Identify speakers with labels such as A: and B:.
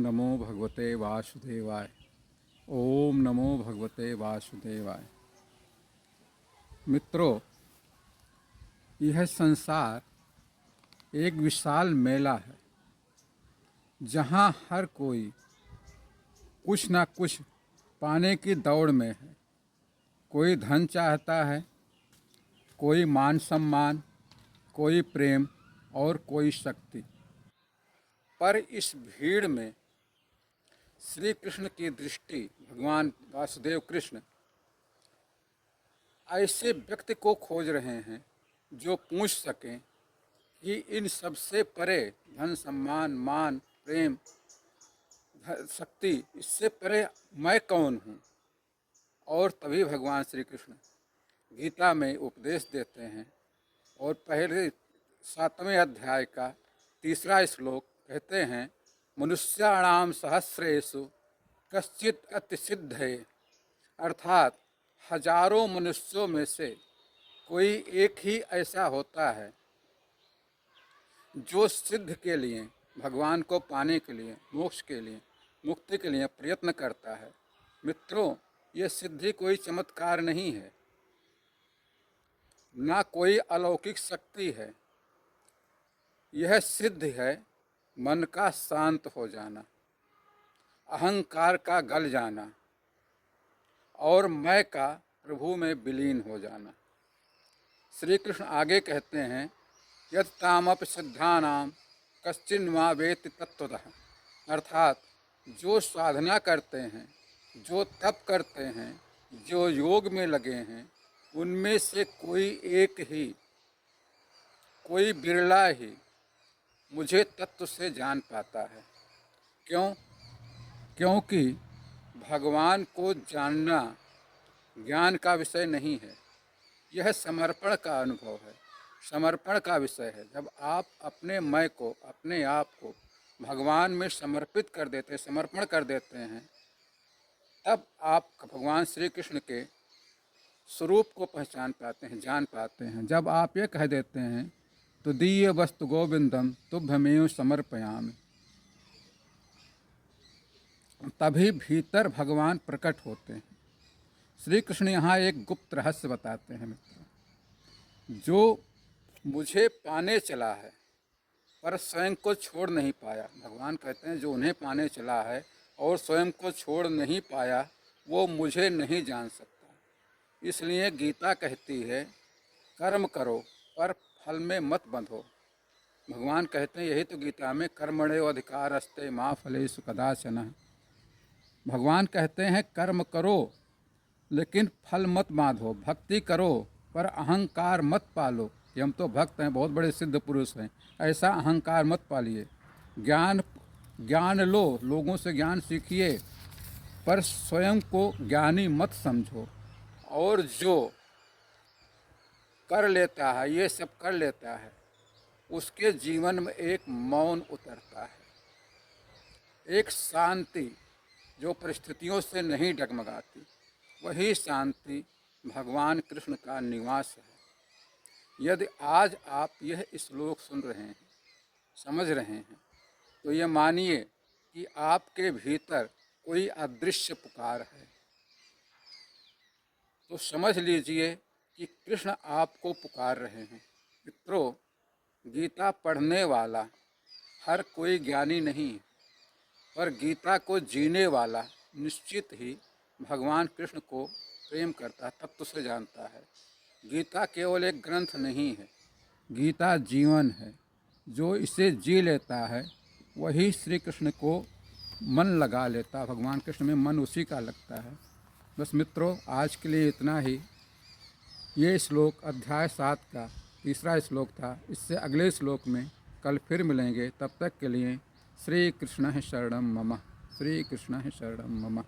A: नमो भगवते वासुदेवाय। ओम नमो भगवते वासुदेवाय। मित्रों, यह संसार एक विशाल मेला है जहाँ हर कोई कुछ ना कुछ पाने की दौड़ में है। कोई धन चाहता है, कोई मान सम्मान, कोई प्रेम और कोई शक्ति। पर इस भीड़ में श्री कृष्ण की दृष्टि, भगवान वासुदेव कृष्ण ऐसे व्यक्ति को खोज रहे हैं जो पूछ सकें कि इन सबसे परे धन सम्मान मान प्रेम शक्ति, इससे परे मैं कौन हूँ। और तभी भगवान श्री कृष्ण गीता में उपदेश देते हैं और पहले 7वें अध्याय का 3रा श्लोक कहते हैं, मनुष्याणाम सहस्रेषु कश्चित अति सिद्धये। अर्थात हजारों मनुष्यों में से कोई एक ही ऐसा होता है जो सिद्ध के लिए, भगवान को पाने के लिए, मोक्ष के लिए, मुक्ति के लिए प्रयत्न करता है। मित्रों, ये सिद्धि कोई चमत्कार नहीं है, ना कोई अलौकिक शक्ति है। यह सिद्ध है मन का शांत हो जाना, अहंकार का गल जाना और मैं का प्रभु में विलीन हो जाना। श्री कृष्ण आगे कहते हैं, यत् तामपि सिद्धानाम कश्चिन्वा वेत्ति तत्त्वतः। अर्थात जो साधना करते हैं, जो तप करते हैं, जो योग में लगे हैं, उनमें से कोई एक ही, कोई बिरला ही मुझे तत्व से जान पाता है। क्यों? क्योंकि भगवान को जानना ज्ञान का विषय नहीं है, यह समर्पण का अनुभव है, समर्पण का विषय है। जब आप अपने मैं को, अपने आप को भगवान में समर्पित कर देते हैं, समर्पण कर देते हैं, तब आप भगवान श्री कृष्ण के स्वरूप को पहचान पाते हैं, जान पाते हैं। जब आप ये कह देते हैं, तो दीय वस्तु गोविंदम तुभ्यमेव समर्पयामि, तभी भीतर भगवान प्रकट होते हैं। श्री कृष्ण यहाँ एक गुप्त रहस्य बताते हैं मित्रों, जो मुझे पाने चला है पर स्वयं को छोड़ नहीं पाया। भगवान कहते हैं, जो उन्हें पाने चला है और स्वयं को छोड़ नहीं पाया, वो मुझे नहीं जान सकता। इसलिए गीता कहती है, कर्म करो पर फल में मत बंधो। भगवान कहते हैं, यही तो गीता में कर्मण्यो अधिकारस्ते मा फलेषु कदाचन। भगवान कहते हैं, कर्म करो लेकिन फल मत बांधो, भक्ति करो पर अहंकार मत पालो कि हम तो भक्त हैं, बहुत बड़े सिद्ध पुरुष हैं, ऐसा अहंकार मत पालिए। ज्ञान लो, लोगों से ज्ञान सीखिए, पर स्वयं को ज्ञानी मत समझो। और जो कर लेता है, ये सब कर लेता है, उसके जीवन में एक मौन उतरता है, एक शांति जो परिस्थितियों से नहीं डगमगाती। वही शांति भगवान कृष्ण का निवास है। यदि आज आप यह श्लोक सुन रहे हैं, समझ रहे हैं, तो ये मानिए कि आपके भीतर कोई अदृश्य पुकार है। तो समझ लीजिए कि कृष्ण आपको पुकार रहे हैं। मित्रों, गीता पढ़ने वाला हर कोई ज्ञानी नहीं है, पर गीता को जीने वाला निश्चित ही भगवान कृष्ण को प्रेम करता, तत्व से जानता है। गीता केवल एक ग्रंथ नहीं है, गीता जीवन है। जो इसे जी लेता है वही श्री कृष्ण को मन लगा लेता, भगवान कृष्ण में मन उसी का लगता है। बस मित्रों, आज के लिए इतना ही। ये श्लोक अध्याय 7 का 3रा श्लोक था। इससे अगले श्लोक में कल फिर मिलेंगे। तब तक के लिए श्री कृष्ण शरणम मम, श्री कृष्ण शरणम मम।